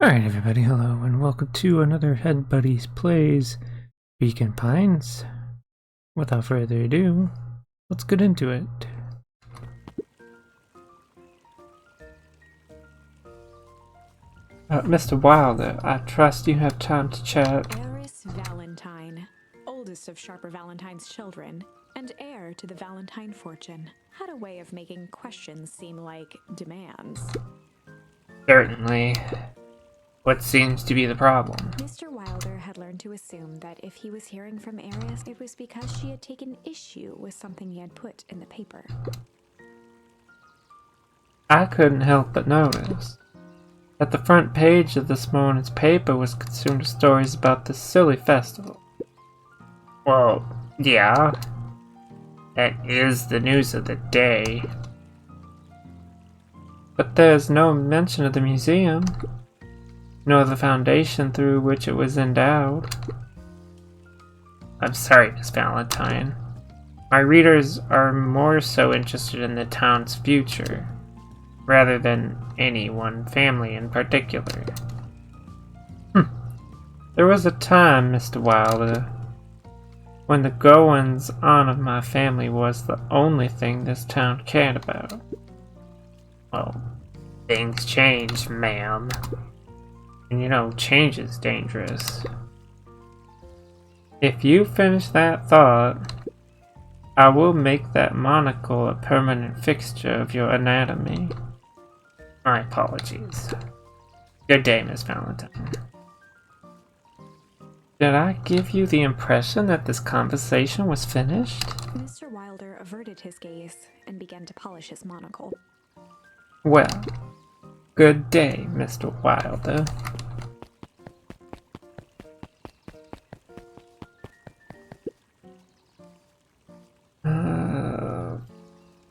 Alright everybody, hello and welcome to another Head Buddies Plays Beacon Pines. Without further ado, let's get into it. Mr. Wilder, I trust you have time to chat. Eris Valentine, oldest of Sharper Valentine's children, and heir to the Valentine fortune, had a way of making questions seem like demands. Certainly. What seems to be the problem? Mr. Wilder had learned to assume that if he was hearing from Eris, it was because she had taken issue with something he had put in the paper. I couldn't help but notice that the front page of this morning's paper was consumed with stories about this silly festival. Well, yeah. That is the news of the day. But there's no mention of the museum, nor the foundation through which it was endowed. I'm sorry, Miss Valentine. My readers are more so interested in the town's future, rather than any one family in particular. There was a time, Mr. Wilder, when the goings-on of my family was the only thing this town cared about. Well, things change, ma'am. And you know, change is dangerous. If you finish that thought, I will make that monocle a permanent fixture of your anatomy. My apologies. Good day, Miss Valentine. Did I give you the impression that this conversation was finished? Mr. Wilder averted his gaze and began to polish his monocle. Well, good day, Mr. Wilder.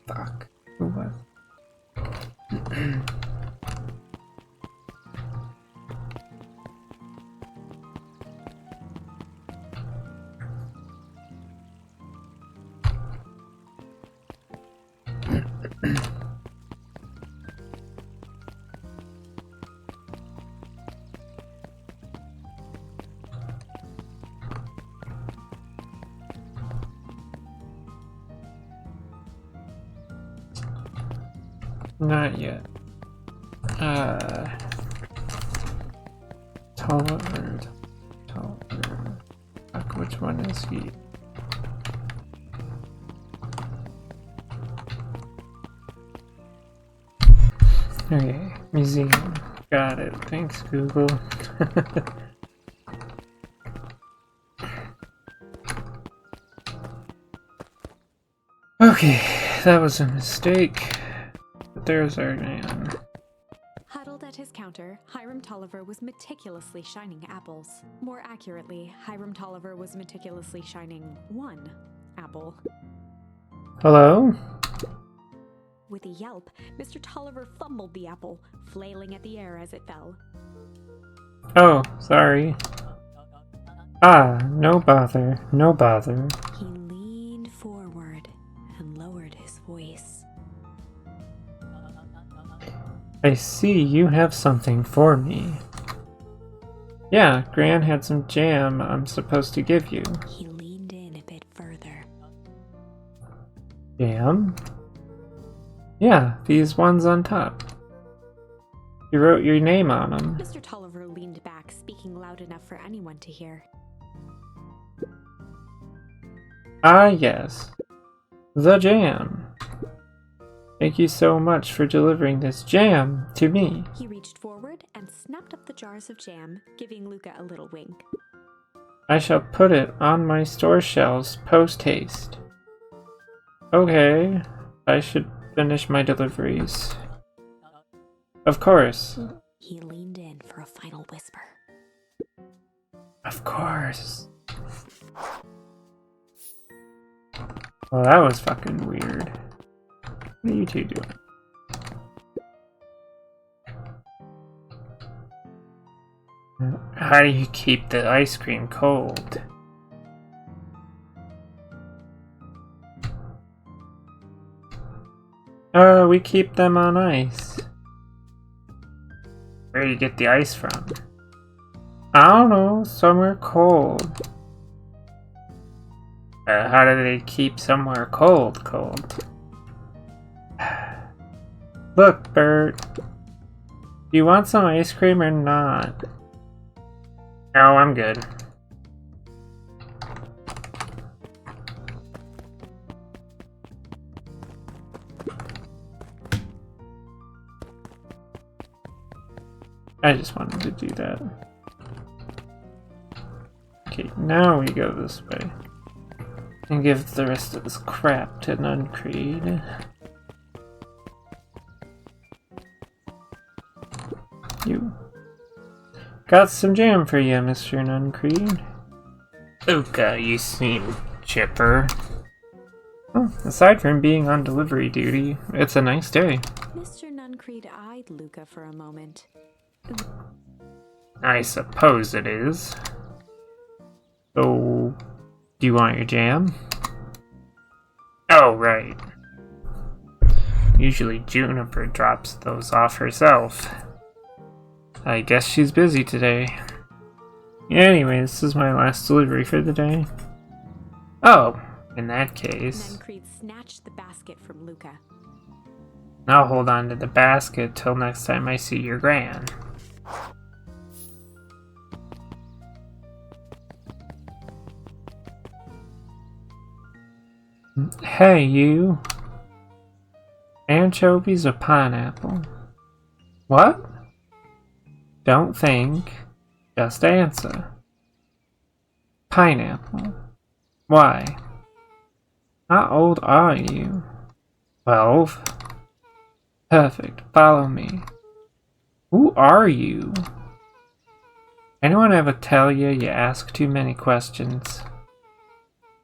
Fuck. Who was? Not yet. Tolliver. Fuck, which one is he? Okay, museum. Got it. Thanks, Google. Okay, that was a mistake. But there's our man. Huddled at his counter, Hiram Tolliver was meticulously shining apples. More accurately, Hiram Tolliver was meticulously shining one apple. Hello? With a yelp, Mr. Tolliver fumbled the apple, flailing at the air as it fell. Oh, sorry. Ah, no bother, no bother. He leaned forward and lowered his voice. I see you have something for me. Yeah, Gran had some jam I'm supposed to give you. He leaned in a bit further. Jam? Yeah, these ones on top. You wrote your name on them. Mr. Tolliver leaned back, speaking loud enough for anyone to hear. Ah, yes. The jam. Thank you so much for delivering this jam to me. He reached forward and snapped up the jars of jam, giving Luca a little wink. I shall put it on my store shelves post-haste. Okay, I should finish my deliveries. Of course. He leaned in for a final whisper. Of course. Well, that was fucking weird. What are you two doing? How do you keep the ice cream cold? We keep them on ice. Where do you get the ice from? I don't know, somewhere cold. How do they keep somewhere cold? Look, Bert. Do you want some ice cream or not? No, I'm good. I just wanted to do that. Okay, now we go this way. And give the rest of this crap to Nuncreed. You. Got some jam for you, Mr. Nuncreed. Luca, you seem chipper. Well, aside from being on delivery duty, it's a nice day. Mr. Nuncreed eyed Luca for a moment. I suppose it is. So, do you want your jam? Oh, right. Usually Juniper drops those off herself. I guess she's busy today. Anyway, this is my last delivery for the day. Oh, in that case... Nuncreed snatched the basket from Luca. I'll hold on to the basket till next time I see your gran. Hey, you. Anchovies or pineapple? What? Don't think. Just answer. Pineapple. Why? How old are you? 12. Perfect. Follow me. Who are you? Anyone ever tell you you ask too many questions?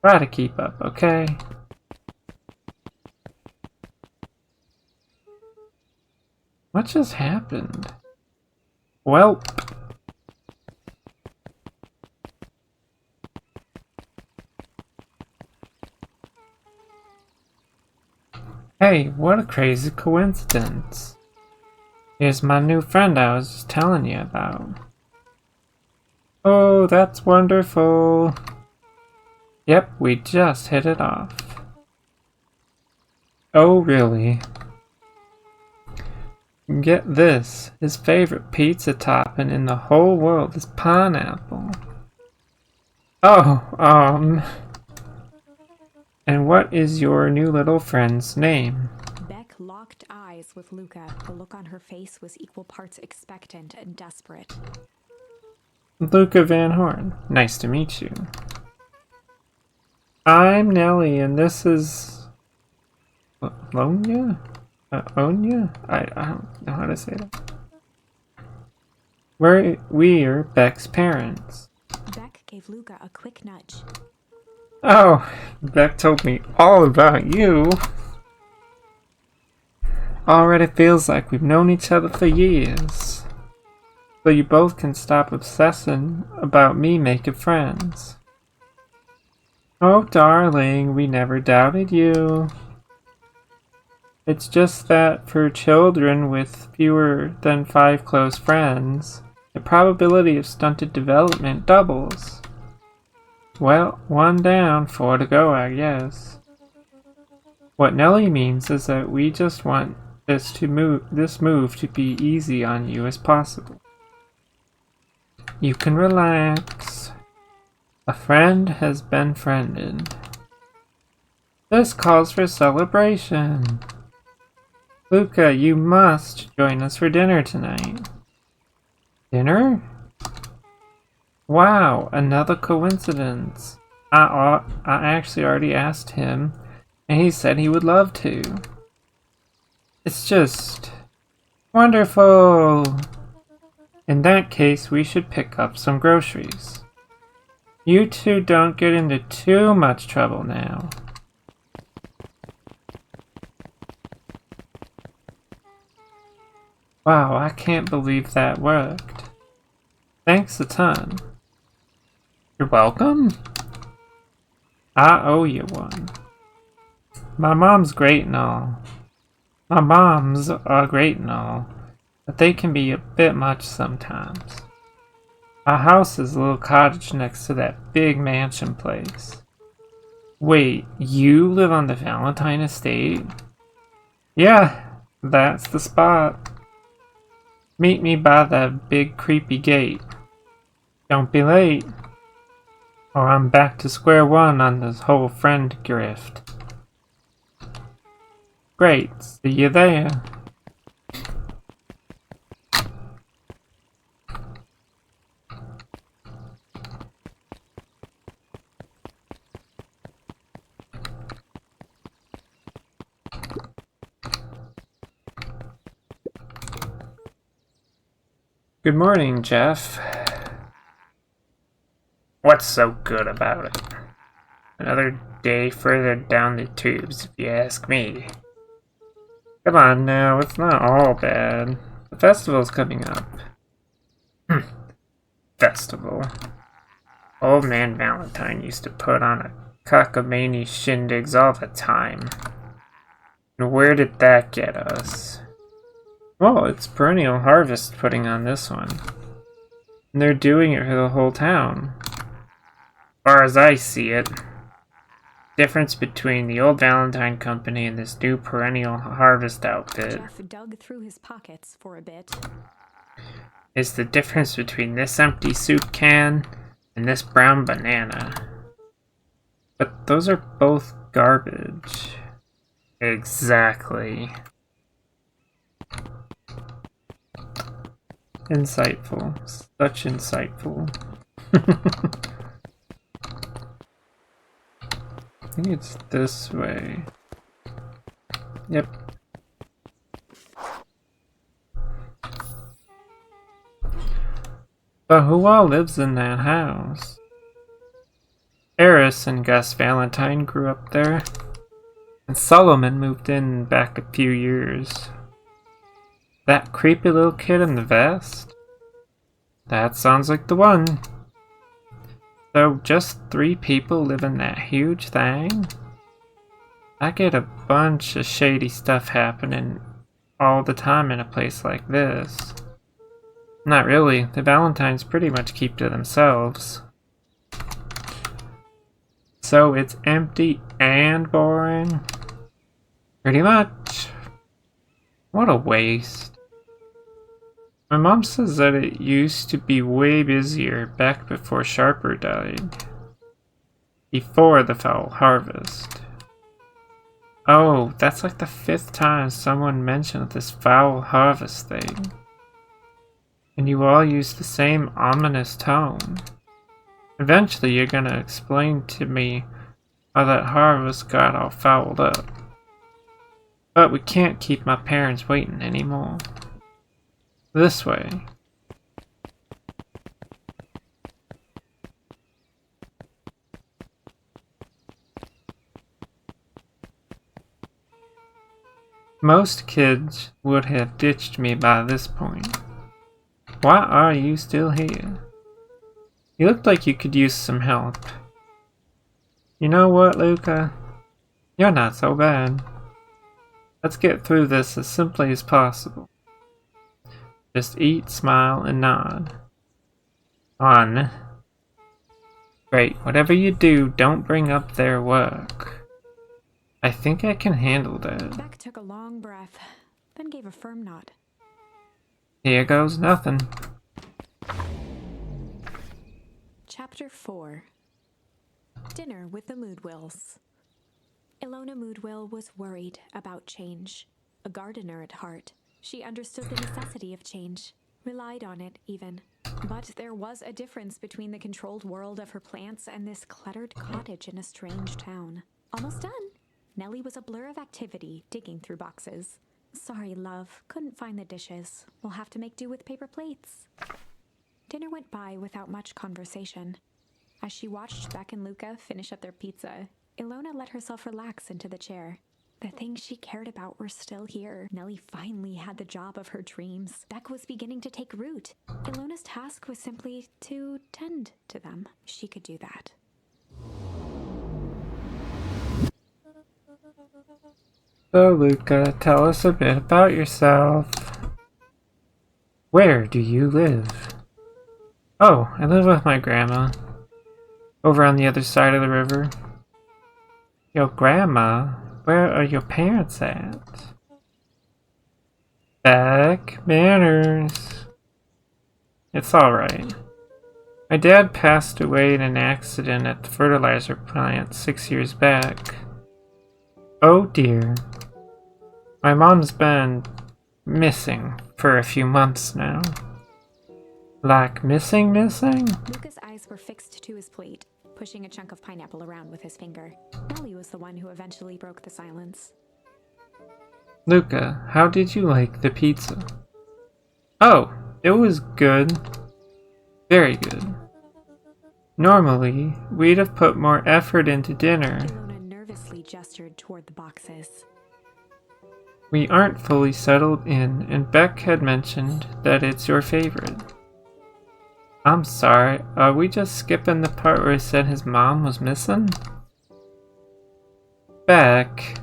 Try to keep up, okay? What just happened? Welp. Hey, what a crazy coincidence. Here's my new friend I was just telling you about. Oh, that's wonderful. Yep, we just hit it off. Oh, really? Get this, his favorite pizza topping in the whole world is pineapple. Oh, and what is your new little friend's name? Beck locked eyes with Luca. The look on her face was equal parts expectant and desperate. Luca Van Horn. Nice to meet you. I'm Nellie, and this is... Lonya? Onya? I don't know how to say that. We're Beck's parents. Beck gave Luca a quick nudge. Oh, Beck told me all about you. Already feels like we've known each other for years. So you both can stop obsessing about me making friends. Oh, darling, we never doubted you. It's just that for children with fewer than 5 close friends, the probability of stunted development doubles. Well, 1 down, 4 to go, I guess. What Nellie means is that we just want this move to be easy on you as possible. You can relax. A friend has been friended. This calls for celebration. Luca, you must join us for dinner tonight. Dinner? Wow, another coincidence. I actually already asked him, and he said he would love to. It's just wonderful. In that case, we should pick up some groceries. You two don't get into too much trouble now. Wow, I can't believe that worked. Thanks a ton. You're welcome? I owe you one. My mom's great and all. My moms are great and all. but they can be a bit much sometimes. Our house is a little cottage next to that big mansion place. Wait, you live on the Valentine estate? Yeah, that's the spot. Meet me by the big creepy gate. Don't be late, or I'm back to square one on this whole friend grift. Great, see you there. Good morning, Jeff. What's so good about it? Another day further down the tubes, if you ask me. Come on now, it's not all bad. The festival's coming up. Festival. Old Man Valentine used to put on a cockamamie shindigs all the time. And where did that get us? Well, it's Perennial Harvest putting on this one. And they're doing it for the whole town. As far as I see it, difference between the old Valentine Company and this new Perennial Harvest outfit Jeff dug through his pockets for a bit. is the difference between this empty soup can and this brown banana. But those are both garbage. Exactly. Insightful. Such insightful. I think it's this way. Yep. But who all lives in that house? Eris and Gus Valentine grew up there, and Solomon moved in back a few years. That creepy little kid in the vest? That sounds like the one. So just 3 people live in that huge thing? I get a bunch of shady stuff happening all the time in a place like this. Not really, the Valentines pretty much keep to themselves. So it's empty and boring? Pretty much. What a waste. My mom says that it used to be way busier back before Sharper died. Before the foul harvest. Oh, that's like the 5th time someone mentioned this foul harvest thing. And you all use the same ominous tone. Eventually you're gonna explain to me how that harvest got all fouled up. But we can't keep my parents waiting anymore. This way. Most kids would have ditched me by this point. Why are you still here? You look like you could use some help. You know what, Luca? You're not so bad. Let's get through this as simply as possible. Just eat, smile, and nod. On. Great, whatever you do, don't bring up their work. I think I can handle that. Beck took a long breath, then gave a firm nod. Here goes nothing. Chapter 4. Dinner with the Moodwills. Ilona Moodwill was worried about change. A gardener at heart, she understood the necessity of change, relied on it even. But there was a difference between the controlled world of her plants and this cluttered cottage in a strange town. Almost done. Nellie was a blur of activity, digging through boxes. Sorry, love, couldn't find the dishes. We'll have to make do with paper plates. Dinner went by without much conversation. As she watched Beck and Luca finish up their pizza, Ilona let herself relax into the chair. The things she cared about were still here. Nellie finally had the job of her dreams. Beck was beginning to take root. Ilona's task was simply to tend to them. She could do that. So, Luca, tell us a bit about yourself. Where do you live? Oh, I live with my grandma. Over on the other side of the river. Your grandma? Where are your parents at? Beck, manners. It's alright. My dad passed away in an accident at the fertilizer plant 6 years back. Oh dear. My mom's been missing for a few months now. Like missing? Luca's eyes were fixed to his plate, pushing a chunk of pineapple around with his finger. Nellie was the one who eventually broke the silence. Luca, how did you like the pizza? Oh, it was good. Very good. Normally, we'd have put more effort into dinner. Ilona nervously gestured toward the boxes. We aren't fully settled in, and Beck had mentioned that it's your favorite. I'm sorry, are we just skipping the part where he said his mom was missing? Beck.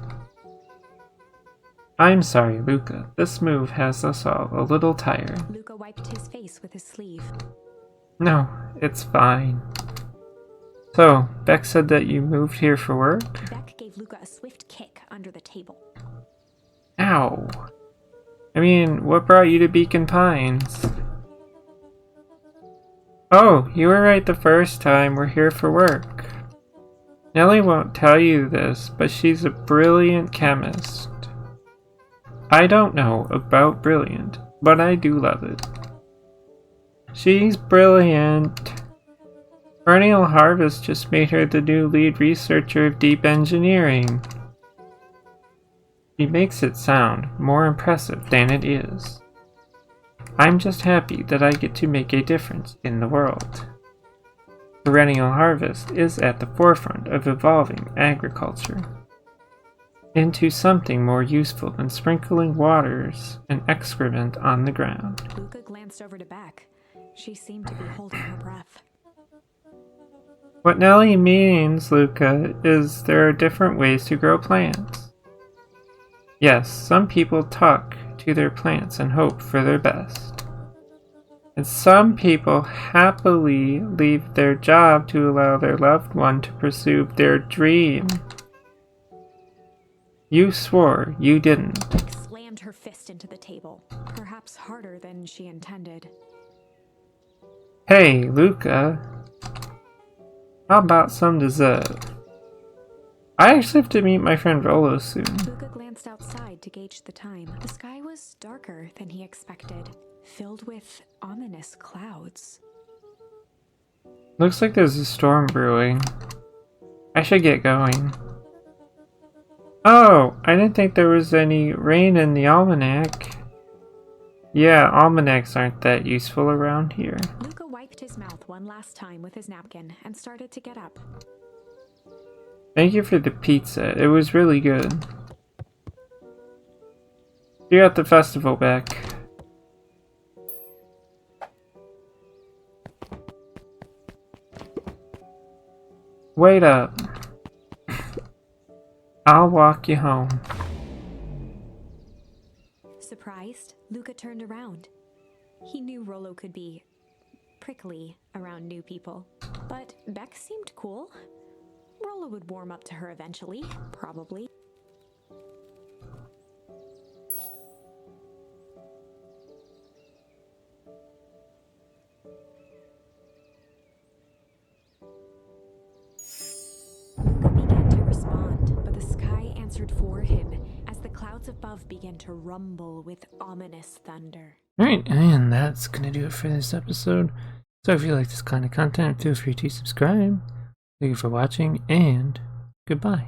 I'm sorry, Luca. This move has us all a little tired. Luca wiped his face with his sleeve. No, it's fine. So, Beck said that you moved here for work? Beck gave Luca a swift kick under the table. Ow. I mean, what brought you to Beacon Pines? Oh, you were right the first time. We're here for work. Nellie won't tell you this, but she's a brilliant chemist. I don't know about brilliant, but I do love it. She's brilliant. Perennial Harvest just made her the new lead researcher of deep engineering. She makes it sound more impressive than it is. I'm just happy that I get to make a difference in the world. Perennial Harvest is at the forefront of evolving agriculture into something more useful than sprinkling waters and excrement on the ground. Luca glanced over to Beck. She seemed to be holding her breath. What Nellie means, Luca, is there are different ways to grow plants. Yes, some people talk to their plants and hope for their best. And some people happily leave their job to allow their loved one to pursue their dream. You swore you didn't. Beck slammed her fist into the table, perhaps harder than she intended. Hey, Luca. How about some dessert? I actually have to meet my friend Rolo soon. Luca glanced outside to gauge the time. The sky was darker than he expected, filled with ominous clouds. Looks like there's a storm brewing. I should get going. Oh, I didn't think there was any rain in the almanac. Yeah, almanacs aren't that useful around here. Luca wiped his mouth one last time with his napkin and started to get up. Thank you for the pizza. It was really good. See you at the festival, Beck. Wait up. I'll walk you home. Surprised, Luca turned around. He knew Rolo could be prickly around new people, but Beck seemed cool. Rolo would warm up to her eventually, probably. Luca began to respond, but the sky answered for him as the clouds above began to rumble with ominous thunder. Alright, and that's gonna do it for this episode. So if you like this kind of content, feel free to subscribe. Thank you for watching, and goodbye.